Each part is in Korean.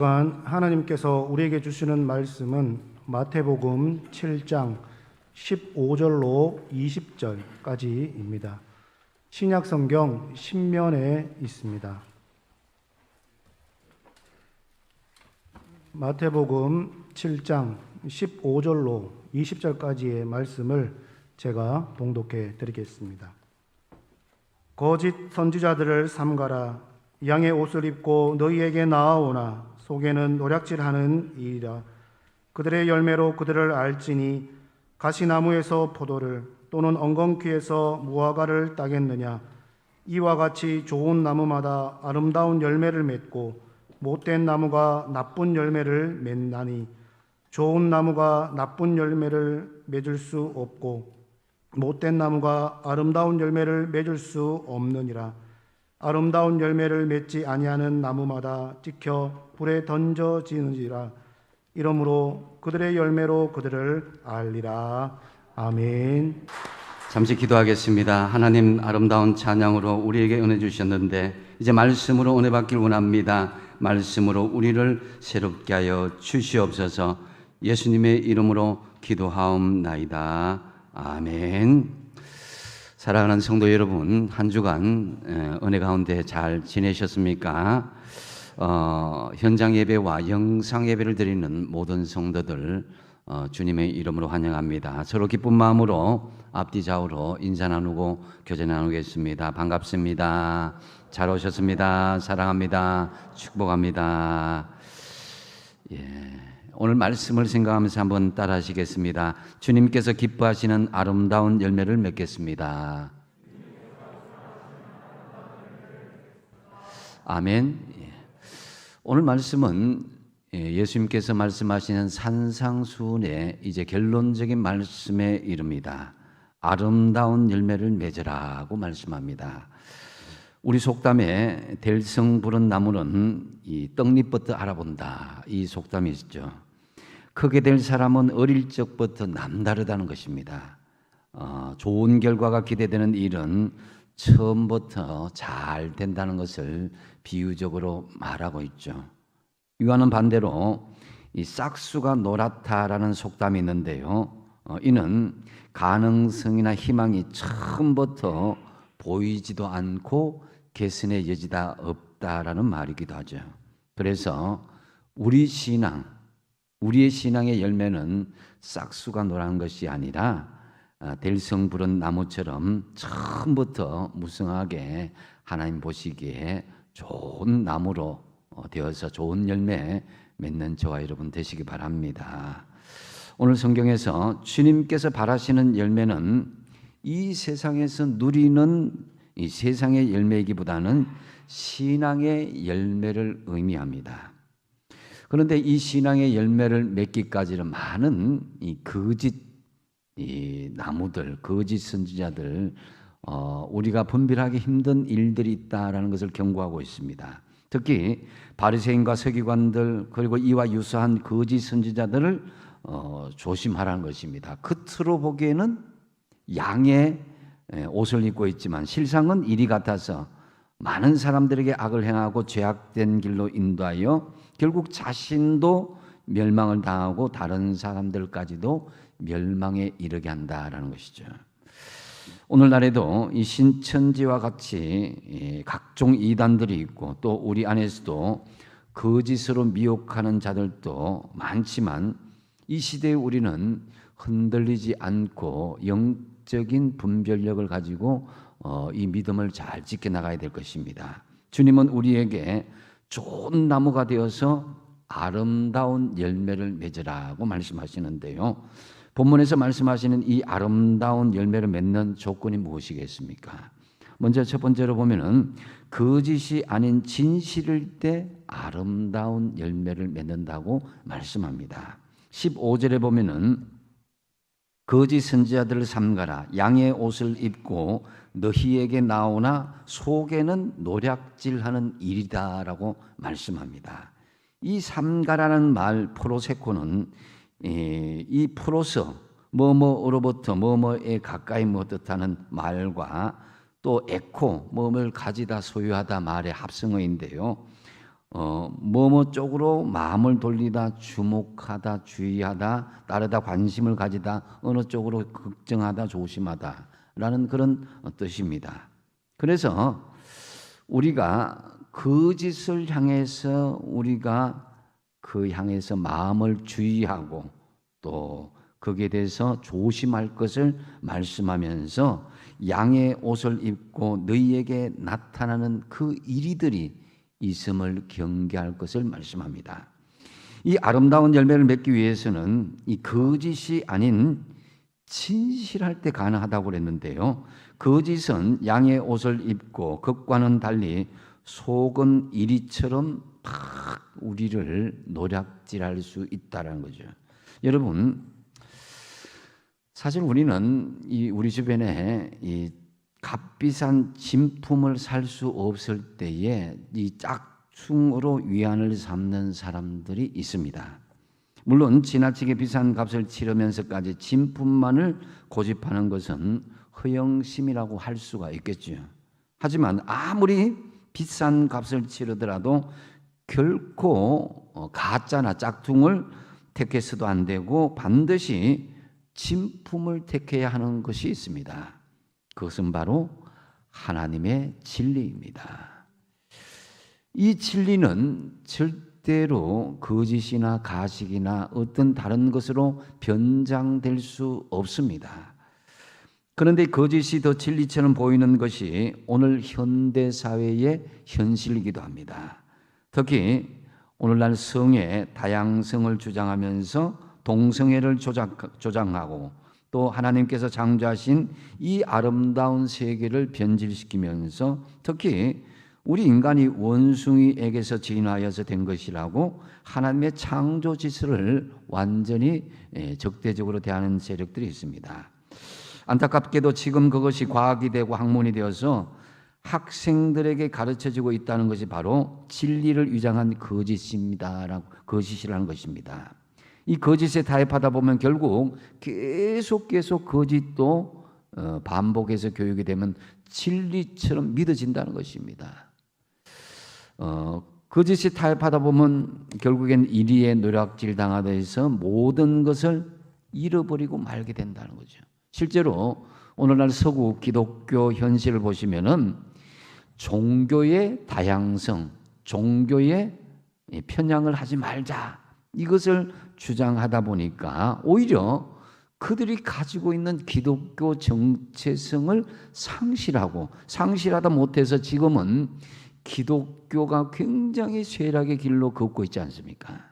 또한 하나님께서 우리에게 주시는 말씀은 마태복음 7장 15절로 20절까지입니다. 신약성경 신면에 있습니다. 마태복음 7장 15절로 20절까지의 말씀을 제가 봉독해 드리겠습니다. 거짓 선지자들을 삼가라. 양의 옷을 입고 너희에게 나아오나 속에는 노략질하는 이이라. 그들의 열매로 그들을 알지니 가시나무에서 포도를 또는 엉겅퀴에서 무화과를 따겠느냐. 이와 같이 좋은 나무마다 아름다운 열매를 맺고 못된 나무가 나쁜 열매를 맺나니 좋은 나무가 나쁜 열매를 맺을 수 없고 못된 나무가 아름다운 열매를 맺을 수 없느니라. 아름다운 열매를 맺지 아니하는 나무마다 찍혀 불에 던져지느니라. 이러므로 그들의 열매로 그들을 알리라. 아멘. 잠시 기도하겠습니다. 하나님, 아름다운 찬양으로 우리에게 은혜 주셨는데 이제 말씀으로 은혜 받길 원합니다. 말씀으로 우리를 새롭게 하여 주시옵소서. 예수님의 이름으로 기도하옵나이다. 아멘. 사랑하는 성도 여러분, 한 주간 은혜 가운데 잘 지내셨습니까? 현장 예배와 영상 예배를 드리는 모든 성도들 주님의 이름으로 환영합니다. 서로 기쁜 마음으로 앞뒤 좌우로 인사 나누고 교제 나누겠습니다. 반갑습니다. 잘 오셨습니다. 사랑합니다. 축복합니다. 오늘 말씀을 생각하면서 한번 따라 하시겠습니다. 주님께서 기뻐하시는 아름다운 열매를 맺겠습니다. 아멘. 오늘 말씀은 예수님께서 말씀하시는 산상수훈의 이제 결론적인 말씀에 이릅니다. 아름다운 열매를 맺으라고 말씀합니다. 우리 속담에 될성 부른 나무는 이 떡잎부터 알아본다, 이 속담이 있죠. 크게 될 사람은 어릴 적부터 남다르다는 것입니다. 좋은 결과가 기대되는 일은 처음부터 잘 된다는 것을 비유적으로 말하고 있죠. 이와는 반대로 이 싹수가 노랗다라는 속담이 있는데요. 이는 가능성이나 희망이 처음부터 보이지도 않고 개선의 여지가 없다라는 말이기도 하죠. 그래서 우리의 신앙의 열매는 싹수가 노란 것이 아니라 될성 부른 나무처럼 처음부터 무성하게 하나님 보시기에 좋은 나무로 되어서 좋은 열매 맺는 저와 여러분 되시기 바랍니다. 오늘 성경에서 주님께서 바라시는 열매는 이 세상에서 누리는 이 세상의 열매이기보다는 신앙의 열매를 의미합니다. 그런데 이 신앙의 열매를 맺기까지는 많은 이 거짓 나무들, 거짓 선지자들, 우리가 분별하기 힘든 일들이 있다라는 것을 경고하고 있습니다. 특히 바리새인과 서기관들 그리고 이와 유사한 거짓 선지자들을 조심하라는 것입니다. 겉으로 보기에는 양의 옷을 입고 있지만 실상은 이리 같아서 많은 사람들에게 악을 행하고 죄악된 길로 인도하여 결국 자신도 멸망을 당하고 다른 사람들까지도 멸망에 이르게 한다라는 것이죠. 오늘날에도 이 신천지와 같이 각종 이단들이 있고 또 우리 안에서도 거짓으로 미혹하는 자들도 많지만 이 시대에 우리는 흔들리지 않고 영적인 분별력을 가지고 이 믿음을 잘 지켜나가야 될 것입니다. 주님은 우리에게 좋은 나무가 되어서 아름다운 열매를 맺으라고 말씀하시는데요. 본문에서 말씀하시는 이 아름다운 열매를 맺는 조건이 무엇이겠습니까? 먼저 첫 번째로 보면은 거짓이 아닌 진실일 때 아름다운 열매를 맺는다고 말씀합니다. 15절에 보면은 거짓 선지자들을 삼가라. 양의 옷을 입고 너희에게 나오나 속에는 노략질하는 일이다라고 말씀합니다. 이 삼가라는 말 프로세코는 이 프로스 뭐뭐로부터 뭐뭐에 가까이 뭐 뜻하는 말과 또 에코 뭐뭐를 가지다 소유하다 말의 합성어인데요. 뭐뭐 쪽으로 마음을 돌리다, 주목하다, 주의하다, 따르다, 관심을 가지다, 어느 쪽으로 걱정하다, 조심하다라는 그런 뜻입니다. 그래서 우리가 거짓을 향해서 마음을 주의하고 또 거기에 대해서 조심할 것을 말씀하면서 양의 옷을 입고 너희에게 나타나는 그 이리들이 있음을 경계할 것을 말씀합니다. 이 아름다운 열매를 맺기 위해서는 이 거짓이 아닌 진실할 때 가능하다고 그랬는데요. 거짓은 양의 옷을 입고 것과는 달리 속은 이리처럼 팍 우리를 노략질할 수 있다는 거죠. 여러분, 사실 우리는 우리 주변에 이 값비싼 진품을 살 수 없을 때에 이 짝퉁으로 위안을 삼는 사람들이 있습니다. 물론 지나치게 비싼 값을 치르면서까지 진품만을 고집하는 것은 허영심이라고 할 수가 있겠죠. 하지만 아무리 비싼 값을 치르더라도 결코 가짜나 짝퉁을 택해서도 안 되고 반드시 진품을 택해야 하는 것이 있습니다. 그것은 바로 하나님의 진리입니다. 이 진리는 절대로 거짓이나 가식이나 어떤 다른 것으로 변장될 수 없습니다. 그런데 거짓이 더 진리처럼 보이는 것이 오늘 현대 사회의 현실이기도 합니다. 특히 오늘날 성의 다양성을 주장하면서 동성애를 조장하고 또 하나님께서 창조하신 이 아름다운 세계를 변질시키면서 특히 우리 인간이 원숭이에게서 진화하여서 된 것이라고 하나님의 창조 지수를 완전히 적대적으로 대하는 세력들이 있습니다. 안타깝게도 지금 그것이 과학이 되고 학문이 되어서 학생들에게 가르쳐지고 있다는 것이 바로 진리를 위장한 거짓이라는 것입니다. 이 거짓에 타협하다 보면 결국 계속 거짓도 반복해서 교육이 되면 진리처럼 믿어진다는 것입니다. 거짓에 타협하다 보면 결국엔 이리에 노략질 당하다 해서 모든 것을 잃어버리고 말게 된다는 거죠. 실제로 오늘날 서구 기독교 현실을 보시면은 종교의 다양성, 종교의 편향을 하지 말자 이것을 주장하다 보니까 오히려 그들이 가지고 있는 기독교 정체성을 상실하다 못해서 지금은 기독교가 굉장히 쇠락의 길로 걷고 있지 않습니까?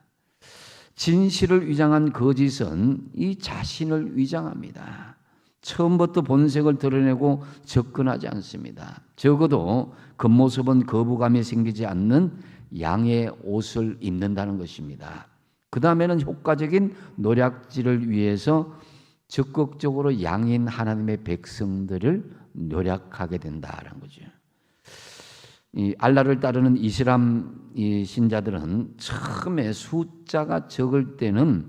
진실을 위장한 거짓은 이 자신을 위장합니다. 처음부터 본색을 드러내고 접근하지 않습니다. 적어도 겉모습은 거부감이 생기지 않는 양의 옷을 입는다는 것입니다. 그 다음에는 효과적인 노략질을 위해서 적극적으로 양인 하나님의 백성들을 노략하게 된다는 거죠. 이 알라를 따르는 이슬람 신자들은 처음에 숫자가 적을 때는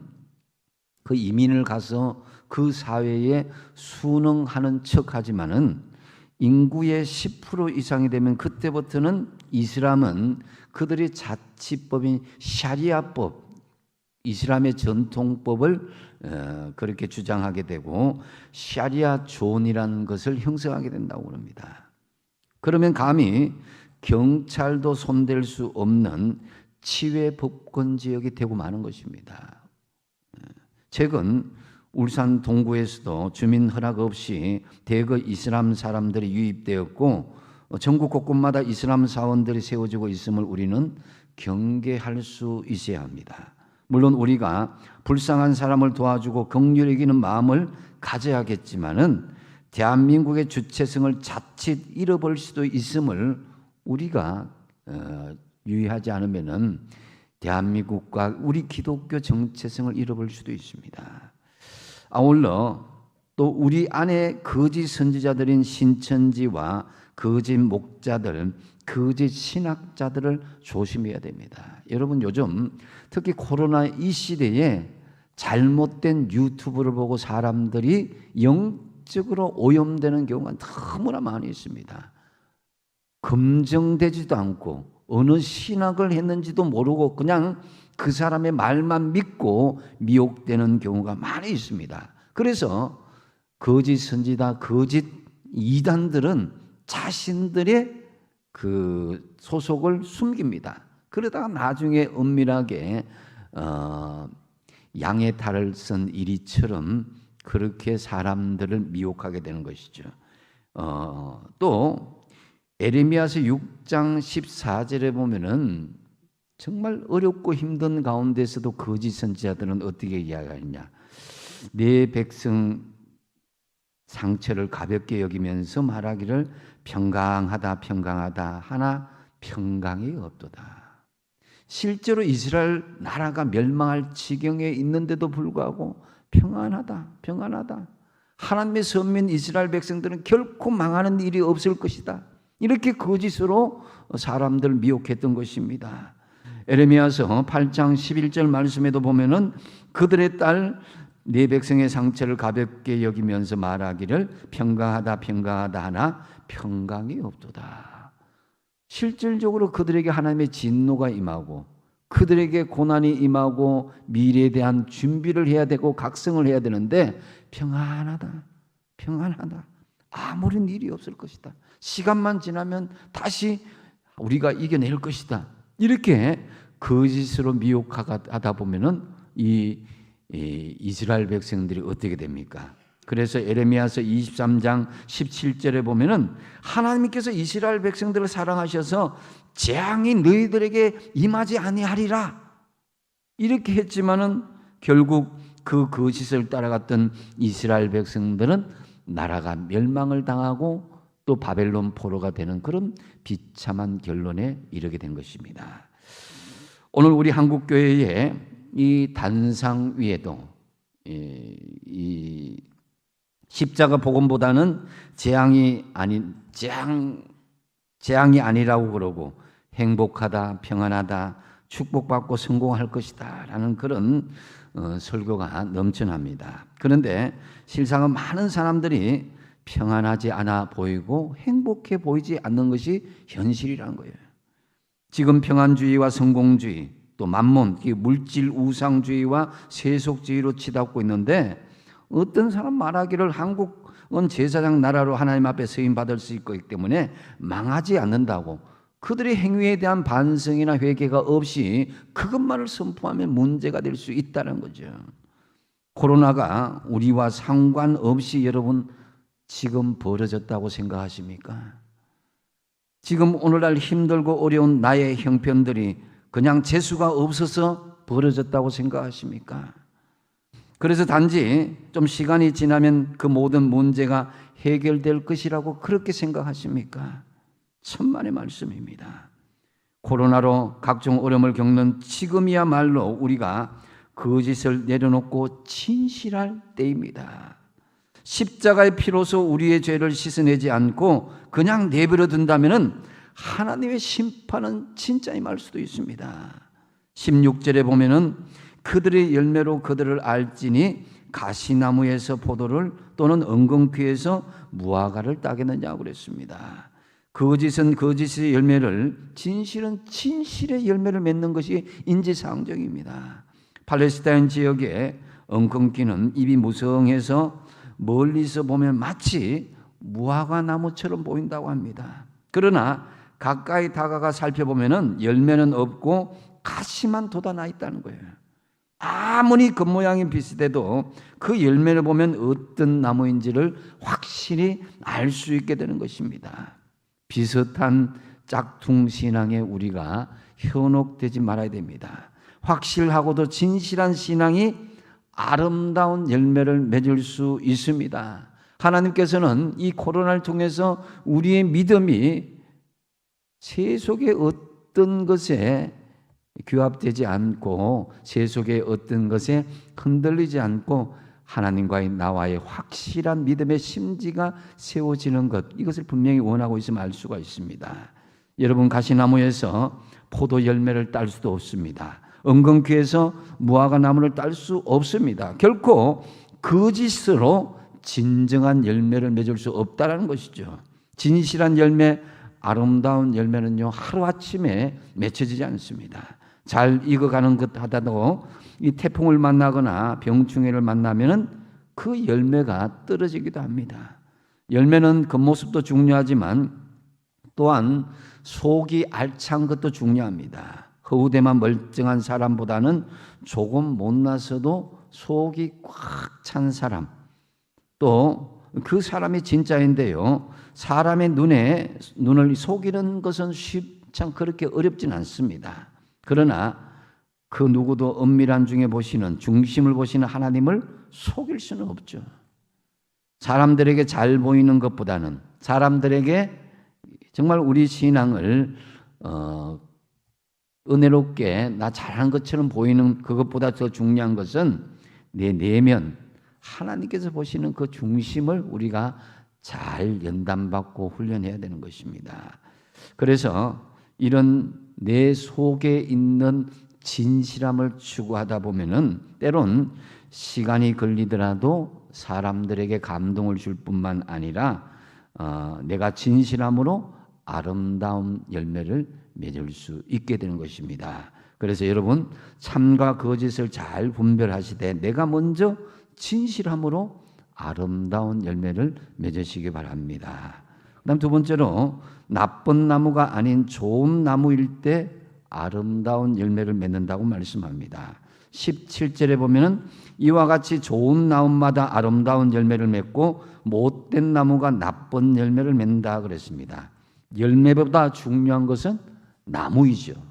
그 이민을 가서 그 사회에 순응하는 척하지만은 인구의 10% 이상이 되면 그때부터는 이슬람은 그들의 자치법인 샤리아법, 이슬람의 전통법을 그렇게 주장하게 되고 샤리아 존이라는 것을 형성하게 된다고 합니다. 그러면 감히 경찰도 손댈 수 없는 치외 법권 지역이 되고 마는 것입니다. 최근 울산 동구에서도 주민 허락 없이 대거 이슬람 사람들이 유입되었고 전국 곳곳마다 이슬람 사원들이 세워지고 있음을 우리는 경계할 수 있어야 합니다. 물론 우리가 불쌍한 사람을 도와주고 긍휼히 여기는 마음을 가져야겠지만은 대한민국의 주체성을 자칫 잃어버릴 수도 있음을 우리가 유의하지 않으면은 대한민국과 우리 기독교 정체성을 잃어버릴 수도 있습니다. 아울러 또 우리 안에 거짓 선지자들인 신천지와 거짓 목자들, 거짓 신학자들을 조심해야 됩니다. 여러분 요즘 특히 코로나 이 시대에 잘못된 유튜브를 보고 사람들이 영적으로 오염되는 경우가 너무나 많이 있습니다. 검증되지도 않고 어느 신학을 했는지도 모르고 그냥 그 사람의 말만 믿고 미혹되는 경우가 많이 있습니다. 그래서 거짓 선지자, 거짓 이단들은 자신들의 그 소속을 숨깁니다. 그러다가 나중에 은밀하게 양의 탈을 쓴 이리처럼 그렇게 사람들을 미혹하게 되는 것이죠. 또 에레미야서 6장 14절에 보면은 정말 어렵고 힘든 가운데서도 거짓 선지자들은 어떻게 이야기하느냐. 내 백성 상처를 가볍게 여기면서 말하기를 평강하다 평강하다 하나 평강이 없도다. 실제로 이스라엘 나라가 멸망할 지경에 있는데도 불구하고 평안하다 평안하다. 하나님의 선민 이스라엘 백성들은 결코 망하는 일이 없을 것이다. 이렇게 거짓으로 사람들을 미혹했던 것입니다. 에레미야서 8장 11절 말씀에도 보면은 그들의 딸 내 백성의 상처를 가볍게 여기면서 말하기를 평강하다 평강하다 하나 평강이 없도다. 실질적으로 그들에게 하나님의 진노가 임하고 그들에게 고난이 임하고 미래에 대한 준비를 해야 되고 각성을 해야 되는데 평안하다 평안하다 아무런 일이 없을 것이다. 시간만 지나면 다시 우리가 이겨낼 것이다. 이렇게 거짓으로 미혹하다 보면은 이 이스라엘 백성들이 어떻게 됩니까? 그래서 에레미야서 23장 17절에 보면은 하나님께서 이스라엘 백성들을 사랑하셔서 재앙이 너희들에게 임하지 아니하리라 이렇게 했지만은 결국 그 거짓을 따라갔던 이스라엘 백성들은 나라가 멸망을 당하고 또 바벨론 포로가 되는 그런 비참한 결론에 이르게 된 것입니다. 오늘 우리 한국교회에 이 단상 위에도 이 십자가 복음보다는 재앙이 아니라고 그러고 행복하다, 평안하다, 축복받고 성공할 것이다 라는 그런 설교가 넘쳐납니다. 그런데 실상은 많은 사람들이 평안하지 않아 보이고 행복해 보이지 않는 것이 현실이라는 거예요. 지금 평안주의와 성공주의 또 만몬, 물질 우상주의와 세속주의로 치닫고 있는데 어떤 사람 말하기를 한국은 제사장 나라로 하나님 앞에 서임 받을 수 있기 때문에 망하지 않는다고 그들의 행위에 대한 반성이나 회개가 없이 그것만을 선포하면 문제가 될 수 있다는 거죠. 코로나가 우리와 상관없이 여러분 지금 벌어졌다고 생각하십니까? 지금 오늘날 힘들고 어려운 나의 형편들이 그냥 재수가 없어서 벌어졌다고 생각하십니까? 그래서 단지 좀 시간이 지나면 그 모든 문제가 해결될 것이라고 그렇게 생각하십니까? 천만의 말씀입니다. 코로나로 각종 어려움을 겪는 지금이야말로 우리가 거짓을 내려놓고 진실할 때입니다. 십자가의 피로서 우리의 죄를 씻어내지 않고 그냥 내버려 둔다면 하나님의 심판은 진짜 임할 수도 있습니다. 16절에 보면은 그들의 열매로 그들을 알지니 가시나무에서 포도를 또는 엉겅퀴에서 무화과를 따겠느냐고 그랬습니다. 거짓은 거짓의 열매를, 진실은 진실의 열매를 맺는 것이 인지상정입니다. 팔레스타인 지역의 엉겅퀴는 잎이 무성해서 멀리서 보면 마치 무화과 나무처럼 보인다고 합니다. 그러나 가까이 다가가 살펴보면 열매는 없고 가시만 돋아나 있다는 거예요. 아무리 겉모양이 비슷해도 그 열매를 보면 어떤 나무인지를 확실히 알 수 있게 되는 것입니다. 비슷한 짝퉁 신앙에 우리가 현혹되지 말아야 됩니다. 확실하고도 진실한 신앙이 아름다운 열매를 맺을 수 있습니다. 하나님께서는 이 코로나를 통해서 우리의 믿음이 세속의 어떤 것에 규합되지 않고 세속의 어떤 것에 흔들리지 않고 하나님과의 나와의 확실한 믿음의 심지가 세워지는 것, 이것을 분명히 원하고 있음을 알 수가 있습니다. 여러분, 가시나무에서 포도 열매를 딸 수도 없습니다. 엉겅퀴에서 무화과 나무를 딸 수 없습니다. 결코 거짓으로 진정한 열매를 맺을 수 없다는 것이죠. 진실한 열매, 아름다운 열매는요, 하루아침에 맺혀지지 않습니다. 잘 익어가는 것 하다도 이 태풍을 만나거나 병충해를 만나면은 그 열매가 떨어지기도 합니다. 열매는 겉모습도 중요하지만 또한 속이 알찬 것도 중요합니다. 허우대만 멀쩡한 사람보다는 조금 못나서도 속이 꽉 찬 사람, 또 그 사람이 진짜인데요, 사람의 눈을 속이는 것은 참 그렇게 어렵진 않습니다. 그러나 그 누구도 은밀한 중에 보시는, 중심을 보시는 하나님을 속일 수는 없죠. 사람들에게 잘 보이는 것보다는, 사람들에게 정말 우리 신앙을 은혜롭게 나 잘한 것처럼 보이는 그것보다 더 중요한 것은 내 내면, 하나님께서 보시는 그 중심을 우리가 잘 연단받고 훈련해야 되는 것입니다. 그래서 이런 내 속에 있는 진실함을 추구하다 보면은 때론 시간이 걸리더라도 사람들에게 감동을 줄 뿐만 아니라 내가 진실함으로 아름다운 열매를 맺을 수 있게 되는 것입니다. 그래서 여러분, 참과 거짓을 잘 분별하시되 내가 먼저 진실함으로 아름다운 열매를 맺으시기 바랍니다. 그다음 두 번째로, 나쁜 나무가 아닌 좋은 나무일 때 아름다운 열매를 맺는다고 말씀합니다. 17절에 보면은 이와 같이 좋은 나무마다 아름다운 열매를 맺고 못된 나무가 나쁜 열매를 맺는다 그랬습니다. 열매보다 중요한 것은 나무이죠.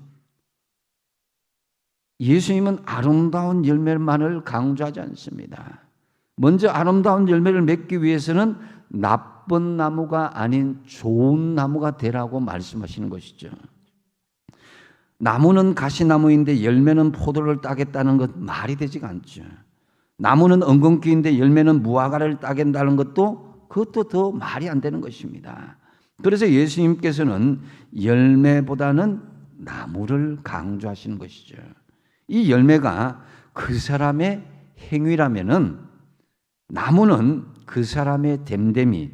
예수님은 아름다운 열매만을 강조하지 않습니다. 먼저 아름다운 열매를 맺기 위해서는 나쁜 나무가 아닌 좋은 나무가 되라고 말씀하시는 것이죠. 나무는 가시나무인데 열매는 포도를 따겠다는 것 말이 되지가 않죠. 나무는 엉겅퀴인데 열매는 무화과를 따겠다는 그것도 더 말이 안 되는 것입니다. 그래서 예수님께서는 열매보다는 나무를 강조하시는 것이죠. 이 열매가 그 사람의 행위라면은 나무는 그 사람의 됨됨이,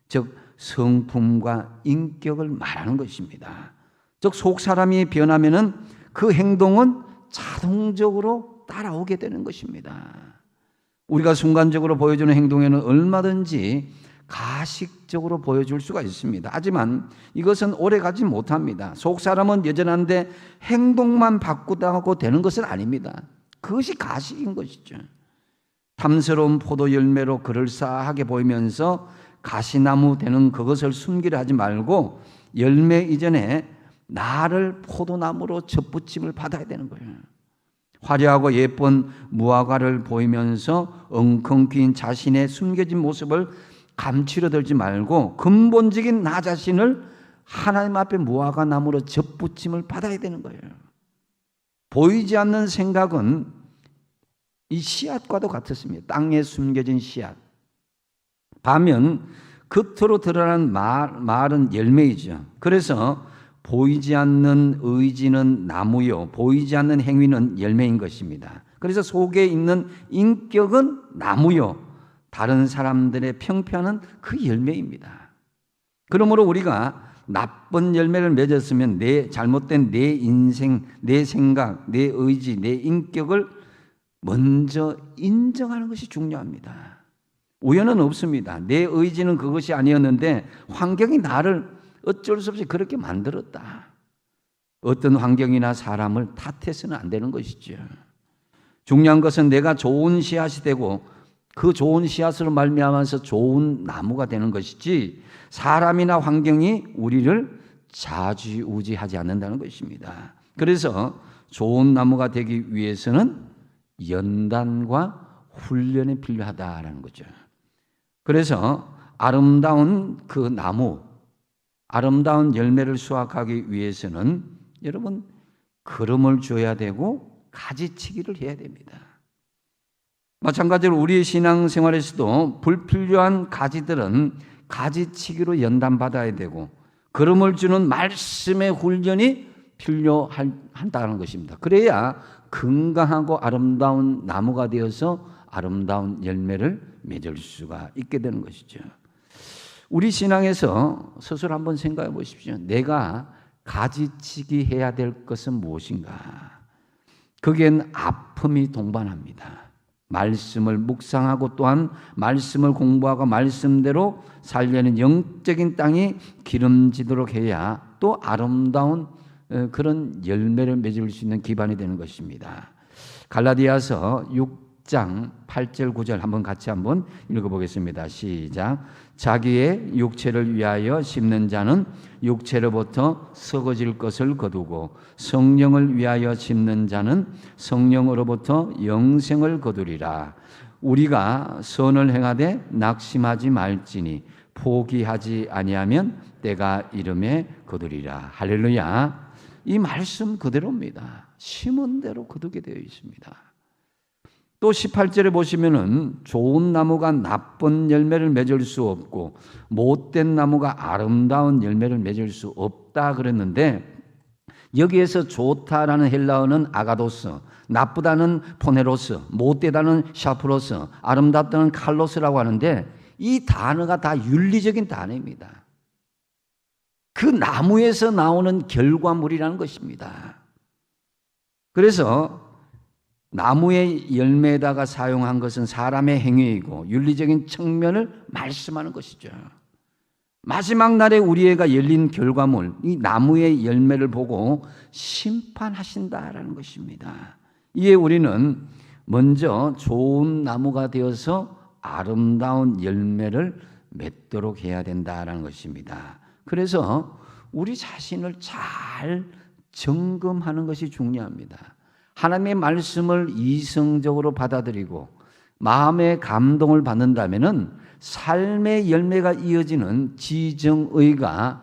즉 성품과 인격을 말하는 것입니다. 즉 속 사람이 변하면은 그 행동은 자동적으로 따라오게 되는 것입니다. 우리가 순간적으로 보여주는 행동에는 얼마든지 가식적으로 보여줄 수가 있습니다. 하지만 이것은 오래가지 못합니다. 속 사람은 여전한데 행동만 바꾸다고 되는 것은 아닙니다. 그것이 가식인 것이죠. 탐스러운 포도 열매로 그럴싸하게 보이면서 가시나무 되는 그것을 숨기려 하지 말고 열매 이전에 나를 포도나무로 접붙임을 받아야 되는 거예요. 화려하고 예쁜 무화과를 보이면서 엉겅퀴인 자신의 숨겨진 모습을 감추려 들지 말고 근본적인 나 자신을 하나님 앞에 무화과 나무로 접붙임을 받아야 되는 거예요. 보이지 않는 생각은 이 씨앗과도 같았습니다. 땅에 숨겨진 씨앗. 반면 겉으로 드러나는 말은 열매이죠. 그래서 보이지 않는 의지는 나무요, 보이지 않는 행위는 열매인 것입니다. 그래서 속에 있는 인격은 나무요, 다른 사람들의 평판은 그 열매입니다. 그러므로 우리가 나쁜 열매를 맺었으면 잘못된 내 인생, 내 생각, 내 의지, 내 인격을 먼저 인정하는 것이 중요합니다. 우연은 없습니다. 내 의지는 그것이 아니었는데 환경이 나를 어쩔 수 없이 그렇게 만들었다. 어떤 환경이나 사람을 탓해서는 안 되는 것이죠. 중요한 것은 내가 좋은 씨앗이 되고 그 좋은 씨앗으로 말미암아서 좋은 나무가 되는 것이지 사람이나 환경이 우리를 좌지우지하지 않는다는 것입니다. 그래서 좋은 나무가 되기 위해서는 연단과 훈련이 필요하다라는 거죠. 그래서 아름다운 그 나무, 아름다운 열매를 수확하기 위해서는 여러분 걸음을 줘야 되고 가지치기를 해야 됩니다. 마찬가지로 우리의 신앙생활에서도 불필요한 가지들은 가지치기로 연단받아야 되고 걸음을 주는 말씀의 훈련이 필요한다는 것입니다. 그래야 건강하고 아름다운 나무가 되어서 아름다운 열매를 맺을 수가 있게 되는 것이죠. 우리 신앙에서 스스로 한번 생각해 보십시오. 내가 가지치기 해야 될 것은 무엇인가? 거기엔 아픔이 동반합니다. 말씀을 묵상하고 또한 말씀을 공부하고 말씀대로 살려는 영적인 땅이 기름지도록 해야 또 아름다운 그런 열매를 맺을 수 있는 기반이 되는 것입니다. 갈라디아서 6장 8절 9절 한번 같이 한번 읽어보겠습니다. 시작. 자기의 육체를 위하여 심는 자는 육체로부터 썩어질 것을 거두고 성령을 위하여 심는 자는 성령으로부터 영생을 거두리라. 우리가 선을 행하되 낙심하지 말지니 포기하지 아니하면 때가 이름에 거두리라. 할렐루야. 이 말씀 그대로입니다. 심은 대로 거두게 되어 있습니다. 또 18절에 보시면은 좋은 나무가 나쁜 열매를 맺을 수 없고 못된 나무가 아름다운 열매를 맺을 수 없다 그랬는데, 여기에서 좋다라는 헬라어는 아가도스, 나쁘다는 포네로스, 못되다는 샤프로스, 아름답다는 칼로스라고 하는데, 이 단어가 다 윤리적인 단어입니다. 그 나무에서 나오는 결과물이라는 것입니다. 그래서 나무의 열매에다가 사용한 것은 사람의 행위이고 윤리적인 측면을 말씀하는 것이죠. 마지막 날에 우리가 열린 결과물, 이 나무의 열매를 보고 심판하신다라는 것입니다. 이에 우리는 먼저 좋은 나무가 되어서 아름다운 열매를 맺도록 해야 된다라는 것입니다. 그래서 우리 자신을 잘 점검하는 것이 중요합니다. 하나님의 말씀을 이성적으로 받아들이고 마음의 감동을 받는다면은 삶의 열매가 이어지는 지정의가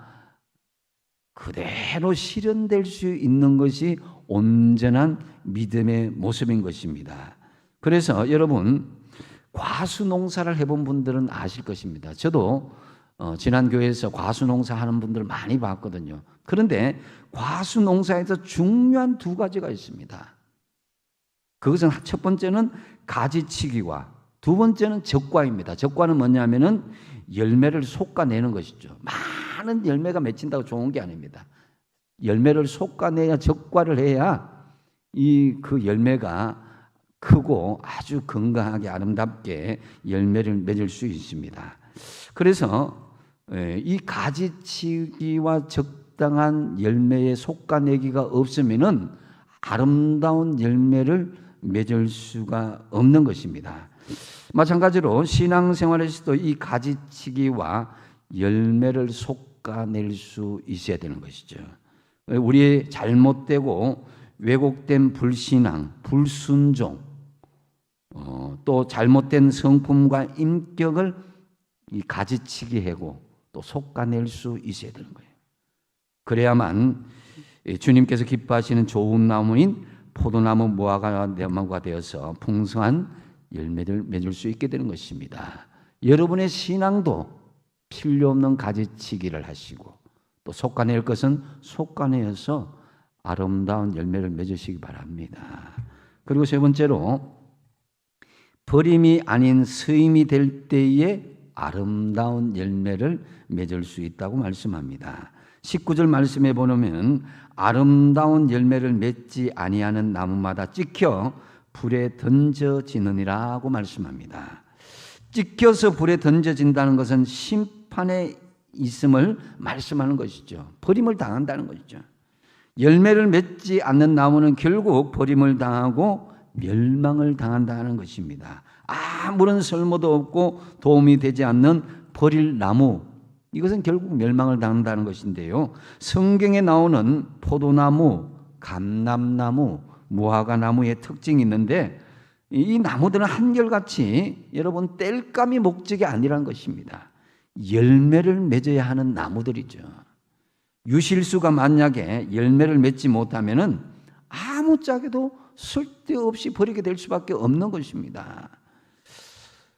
그대로 실현될 수 있는 것이 온전한 믿음의 모습인 것입니다. 그래서 여러분, 과수 농사를 해본 분들은 아실 것입니다. 저도 지난 교회에서 과수 농사 하는 분들 많이 봤거든요. 그런데 과수 농사에서 중요한 두 가지가 있습니다. 그것은 첫 번째는 가지치기와 두 번째는 적과입니다. 적과는 뭐냐면은 열매를 솎아내는 것이죠. 많은 열매가 맺힌다고 좋은 게 아닙니다. 열매를 솎아내야, 적과를 해야 그 열매가 크고 아주 건강하게 아름답게 열매를 맺을 수 있습니다. 그래서 이 가지치기와 적당한 열매의 솎아내기가 없으면은 아름다운 열매를 맺을 수가 없는 것입니다. 마찬가지로 신앙생활에서도 이 가지치기와 열매를 솎아낼 수 있어야 되는 것이죠. 우리의 잘못되고 왜곡된 불신앙, 불순종, 또 잘못된 성품과 인격을 이 가지치기하고 또 솎아낼 수 있어야 되는 거예요. 그래야만 주님께서 기뻐하시는 좋은 나무인 포도나무 무화과나무가 되어서 풍성한 열매를 맺을 수 있게 되는 것입니다. 여러분의 신앙도 필요 없는 가지치기를 하시고 또 솎아낼 것은 솎아내어서 아름다운 열매를 맺으시기 바랍니다. 그리고 세 번째로, 버림이 아닌 쓰임이 될 때에 아름다운 열매를 맺을 수 있다고 말씀합니다. 19절 말씀에 보면 아름다운 열매를 맺지 아니하는 나무마다 찍혀 불에 던져지느니라고 말씀합니다. 찍혀서 불에 던져진다는 것은 심판에 있음을 말씀하는 것이죠. 버림을 당한다는 것이죠. 열매를 맺지 않는 나무는 결국 버림을 당하고 멸망을 당한다는 것입니다. 아무런 쓸모도 없고 도움이 되지 않는 버릴 나무, 이것은 결국 멸망을 당한다는 것인데요. 성경에 나오는 포도나무, 감람나무, 무화과나무의 특징이 있는데, 이 나무들은 한결같이 여러분 땔감이 목적이 아니라는 것입니다. 열매를 맺어야 하는 나무들이죠. 유실수가 만약에 열매를 맺지 못하면은 아무짝에도 쓸데없이 버리게 될 수밖에 없는 것입니다.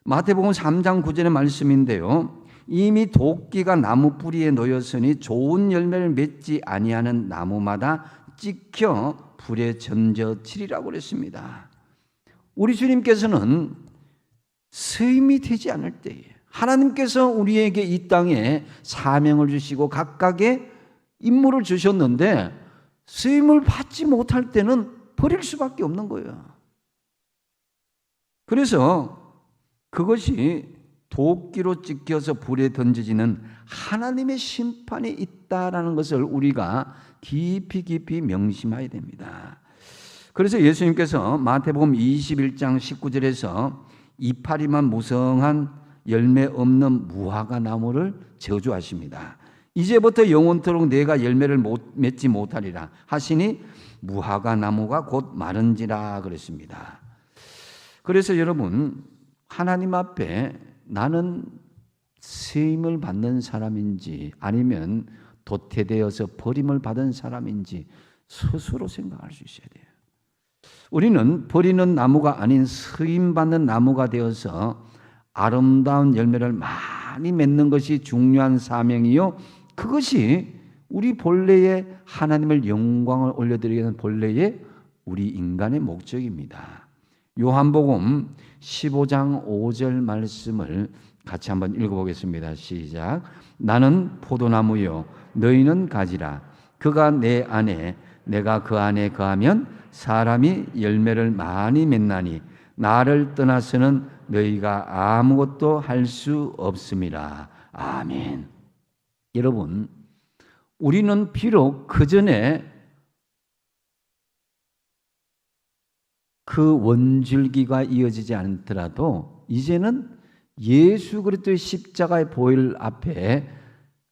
마태복음 3장 9절의 말씀인데요. 이미 도끼가 나무 뿌리에 놓였으니 좋은 열매를 맺지 아니하는 나무마다 찍혀 불에 던져지리라고 그랬습니다. 우리 주님께서는 쓰임이 되지 않을 때에, 하나님께서 우리에게 이 땅에 사명을 주시고 각각의 임무를 주셨는데 쓰임을 받지 못할 때는 버릴 수밖에 없는 거예요. 그래서 그것이 도끼로 찢겨서 불에 던져지는 하나님의 심판이 있다라는 것을 우리가 깊이 명심해야 됩니다. 그래서 예수님께서 마태복음 21장 19절에서 이파리만 무성한 열매 없는 무화과 나무를 저주하십니다. 이제부터 영원토록 내가 열매를 맺지 못하리라 하시니 무화과 나무가 곧 마른지라 그랬습니다. 그래서 여러분, 하나님 앞에 나는 쓰임을 받는 사람인지 아니면 도태되어서 버림을 받은 사람인지 스스로 생각할 수 있어야 돼요. 우리는 버리는 나무가 아닌 쓰임받는 나무가 되어서 아름다운 열매를 많이 맺는 것이 중요한 사명이요, 그것이 우리 본래의 하나님을 영광을 올려드리는 본래의 우리 인간의 목적입니다. 요한복음 15장 5절 말씀을 같이 한번 읽어보겠습니다. 시작. 나는 포도나무요 너희는 가지라. 그가 내 안에 내가 그 안에 거하면 사람이 열매를 많이 맺나니 나를 떠나서는 너희가 아무것도 할 수 없음이라. 아멘. 여러분, 우리는 비록 그 전에 그 원줄기가 이어지지 않더라도 이제는 예수 그리스도의 십자가의 보혈 앞에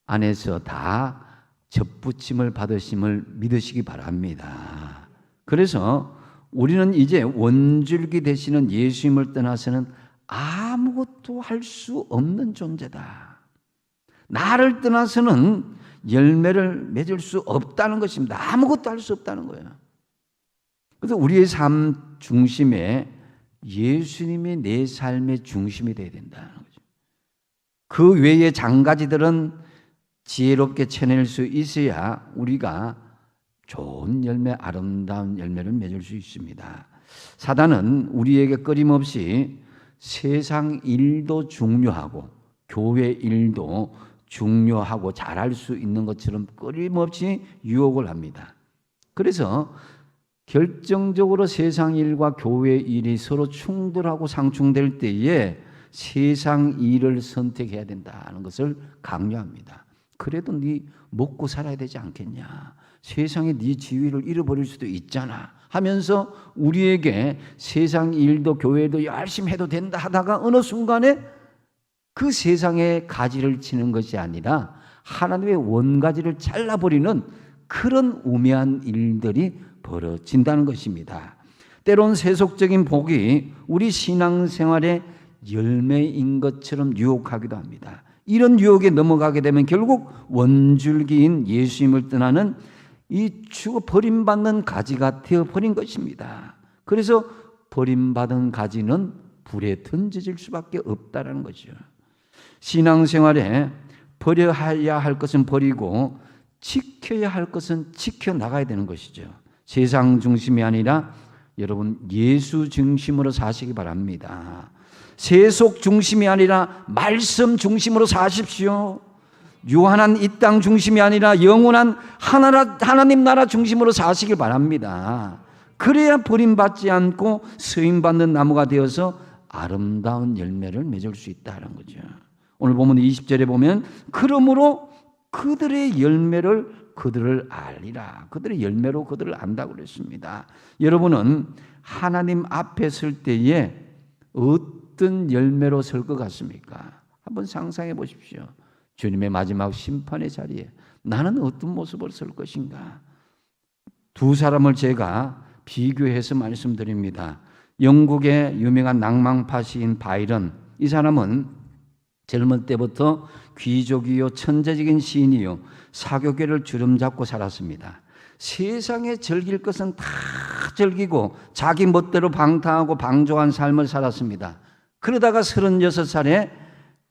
안에서 다 접붙임을 받으심을 믿으시기 바랍니다. 그래서 우리는 이제 원줄기 되시는 예수님을 떠나서는 아무것도 할 수 없는 존재다. 나를 떠나서는 열매를 맺을 수 없다는 것입니다. 아무것도 할 수 없다는 거예요. 그래서 우리의 삶 중심에 예수님이 내 삶의 중심이 되어야 된다는 거죠. 그 외의 장가지들은 지혜롭게 쳐낼 수 있어야 우리가 좋은 열매, 아름다운 열매를 맺을 수 있습니다. 사단은 우리에게 끊임없이 세상 일도 중요하고 교회 일도 중요하고 잘할 수 있는 것처럼 끊임없이 유혹을 합니다. 그래서 결정적으로 세상 일과 교회 일이 서로 충돌하고 상충될 때에 세상 일을 선택해야 된다는 것을 강요합니다. 그래도 네 먹고 살아야 되지 않겠냐, 세상에 네 지위를 잃어버릴 수도 있잖아 하면서 우리에게 세상 일도 교회도 열심히 해도 된다 하다가 어느 순간에 그 세상의 가지를 치는 것이 아니라 하나님의 원가지를 잘라버리는 그런 우매한 일들이 벌어진다는 것입니다. 때론 세속적인 복이 우리 신앙생활의 열매인 것처럼 유혹하기도 합니다. 이런 유혹에 넘어가게 되면 결국 원줄기인 예수님을 떠나는 이 죽어 버림받는 가지가 되어버린 것입니다. 그래서 버림받은 가지는 불에 던져질 수밖에 없다는 거죠. 신앙생활에 버려야 할 것은 버리고 지켜야 할 것은 지켜나가야 되는 것이죠. 세상 중심이 아니라 여러분 예수 중심으로 사시기 바랍니다. 세속 중심이 아니라 말씀 중심으로 사십시오. 유한한 이 땅 중심이 아니라 영원한 하나님 나라 중심으로 사시길 바랍니다. 그래야 버림받지 않고 쓰임받는 나무가 되어서 아름다운 열매를 맺을 수 있다는 거죠. 오늘 보면 20절에 보면 그러므로 그들의 열매를 그들을 알리라. 그들의 열매로 그들을 안다고 그랬습니다. 여러분은 하나님 앞에 설 때에 어떤 열매로 설 것 같습니까? 한번 상상해 보십시오. 주님의 마지막 심판의 자리에 나는 어떤 모습으로 설 것인가? 두 사람을 제가 비교해서 말씀드립니다. 영국의 유명한 낭만파 시인 바이런, 이 사람은 젊은 때부터 귀족이요 천재적인 시인이요 사교계를 주름잡고 살았습니다. 세상에 즐길 것은 다 즐기고 자기 멋대로 방탕하고 방종한 삶을 살았습니다. 그러다가 36살에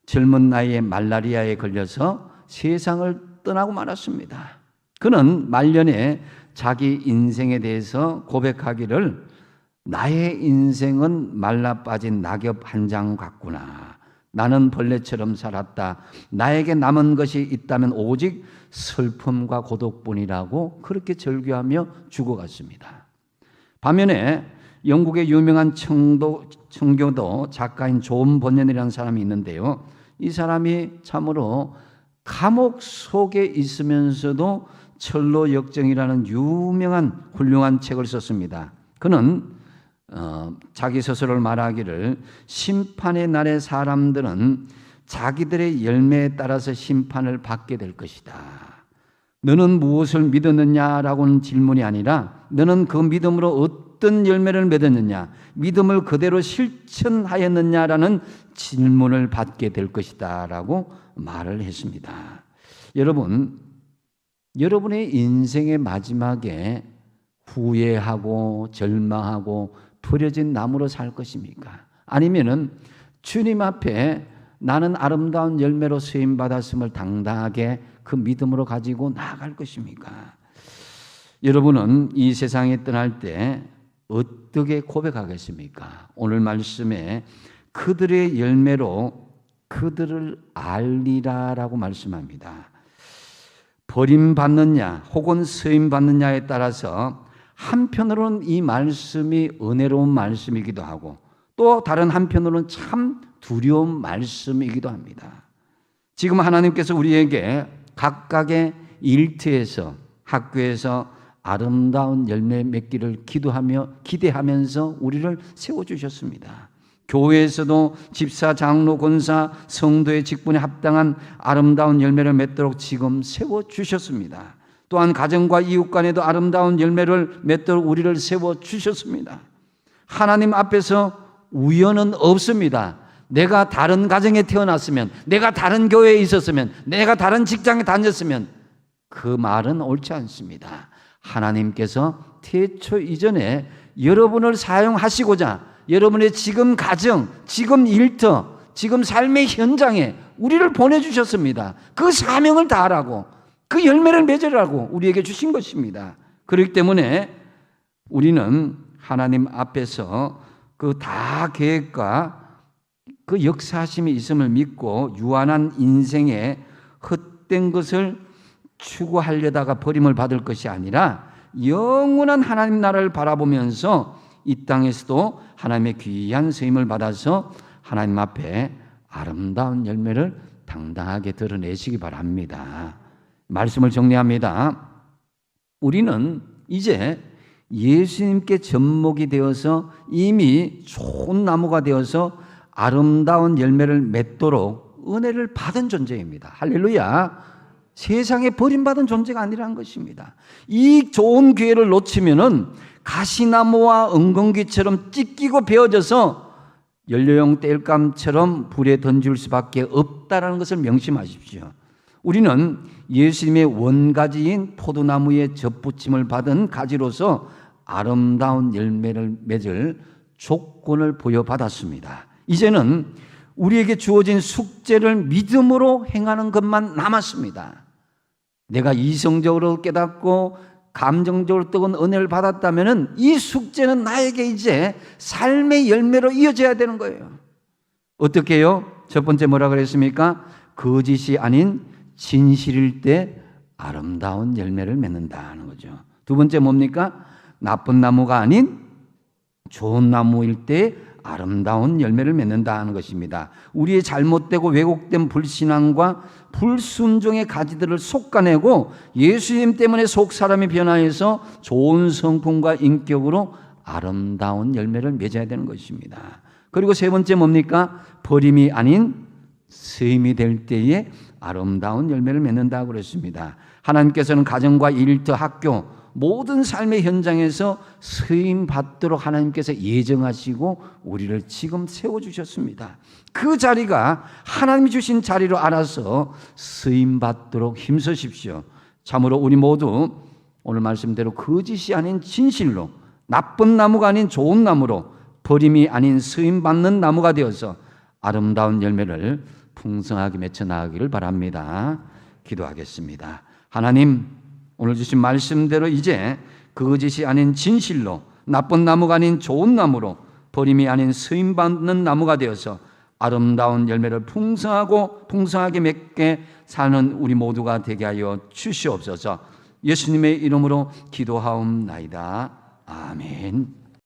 젊은 나이에 말라리아에 걸려서 세상을 떠나고 말았습니다. 그는 말년에 자기 인생에 대해서 고백하기를 나의 인생은 말라빠진 낙엽 한 장 같구나. 나는 벌레처럼 살았다. 나에게 남은 것이 있다면 오직 슬픔과 고독뿐이라고 그렇게 절규하며 죽어갔습니다. 반면에 영국의 유명한 청교도 작가인 존 번연이라는 사람이 있는데요. 이 사람이 참으로 감옥 속에 있으면서도 철로 역정이라는 유명한 훌륭한 책을 썼습니다. 그는 자기 스스로를 말하기를 심판의 날에 사람들은 자기들의 열매에 따라서 심판을 받게 될 것이다. 너는 무엇을 믿었느냐라고는 질문이 아니라 너는 그 믿음으로 어떤 열매를 맺었느냐, 믿음을 그대로 실천하였느냐라는 질문을 받게 될 것이다 라고 말을 했습니다. 여러분의 인생의 마지막에 후회하고 절망하고 버려진 나무로 살 것입니까? 아니면은 주님 앞에 나는 아름다운 열매로 쓰임 받았음을 당당하게 그 믿음으로 가지고 나아갈 것입니까? 여러분은 이 세상에 떠날 때 어떻게 고백하겠습니까? 오늘 말씀에 그들의 열매로 그들을 알리라라고 말씀합니다. 버림받느냐 혹은 쓰임받느냐에 따라서 한편으로는 이 말씀이 은혜로운 말씀이기도 하고 또 다른 한편으로는 참 두려운 말씀이기도 합니다. 지금 하나님께서 우리에게 각각의 일터에서 학교에서 아름다운 열매 맺기를 기대하면서 우리를 세워주셨습니다. 교회에서도 집사, 장로, 권사, 성도의 직분에 합당한 아름다운 열매를 맺도록 지금 세워주셨습니다. 또한 가정과 이웃 간에도 아름다운 열매를 맺도록 우리를 세워주셨습니다. 하나님 앞에서 우연은 없습니다. 내가 다른 가정에 태어났으면, 내가 다른 교회에 있었으면, 내가 다른 직장에 다녔으면 그 말은 옳지 않습니다. 하나님께서 태초 이전에 여러분을 사용하시고자 여러분의 지금 가정, 지금 일터, 지금 삶의 현장에 우리를 보내주셨습니다. 그 사명을 다하라고, 그 열매를 맺으라고 우리에게 주신 것입니다. 그렇기 때문에 우리는 하나님 앞에서 그 다 계획과 그 역사하심이 있음을 믿고 유한한 인생에 헛된 것을 추구하려다가 버림을 받을 것이 아니라 영원한 하나님 나라를 바라보면서 이 땅에서도 하나님의 귀한 쓰임을 받아서 하나님 앞에 아름다운 열매를 당당하게 드러내시기 바랍니다. 말씀을 정리합니다. 우리는 이제 예수님께 접목이 되어서 이미 좋은 나무가 되어서 아름다운 열매를 맺도록 은혜를 받은 존재입니다. 할렐루야. 세상에 버림받은 존재가 아니라는 것입니다. 이 좋은 기회를 놓치면은 가시나무와 은근기처럼 찢기고 베어져서 연료용 땔감처럼 불에 던질 수밖에 없다라는 것을 명심하십시오. 우리는 예수님의 원가지인 포도나무의 접붙임을 받은 가지로서 아름다운 열매를 맺을 조건을 부여받았습니다. 이제는 우리에게 주어진 숙제를 믿음으로 행하는 것만 남았습니다. 내가 이성적으로 깨닫고 감정적으로 뜨거운 은혜를 받았다면 이 숙제는 나에게 이제 삶의 열매로 이어져야 되는 거예요. 어떻게 해요? 첫 번째 뭐라 그랬습니까? 거짓이 아닌 진실일 때 아름다운 열매를 맺는다는 거죠. 두 번째 뭡니까? 나쁜 나무가 아닌 좋은 나무일 때 아름다운 열매를 맺는다는 것입니다. 우리의 잘못되고 왜곡된 불신앙과 불순종의 가지들을 솎아내고 예수님 때문에 속 사람이 변화해서 좋은 성품과 인격으로 아름다운 열매를 맺어야 되는 것입니다. 그리고 세 번째 뭡니까? 버림이 아닌 쓰임이 될 때에 아름다운 열매를 맺는다고 그랬습니다. 하나님께서는 가정과 일터, 학교 모든 삶의 현장에서 쓰임 받도록 하나님께서 예정하시고 우리를 지금 세워주셨습니다. 그 자리가 하나님이 주신 자리로 알아서 쓰임 받도록 힘쓰십시오. 참으로 우리 모두 오늘 말씀대로 거짓이 아닌 진실로, 나쁜 나무가 아닌 좋은 나무로, 버림이 아닌 쓰임 받는 나무가 되어서 아름다운 열매를 풍성하게 맺혀 나가기를 바랍니다. 기도하겠습니다. 하나님, 오늘 주신 말씀대로 이제 거짓이 아닌 진실로, 나쁜 나무가 아닌 좋은 나무로, 버림이 아닌 쓰임받는 나무가 되어서 아름다운 열매를 풍성하게 맺게 사는 우리 모두가 되게 하여 주시옵소서. 예수님의 이름으로 기도하옵나이다. 아멘.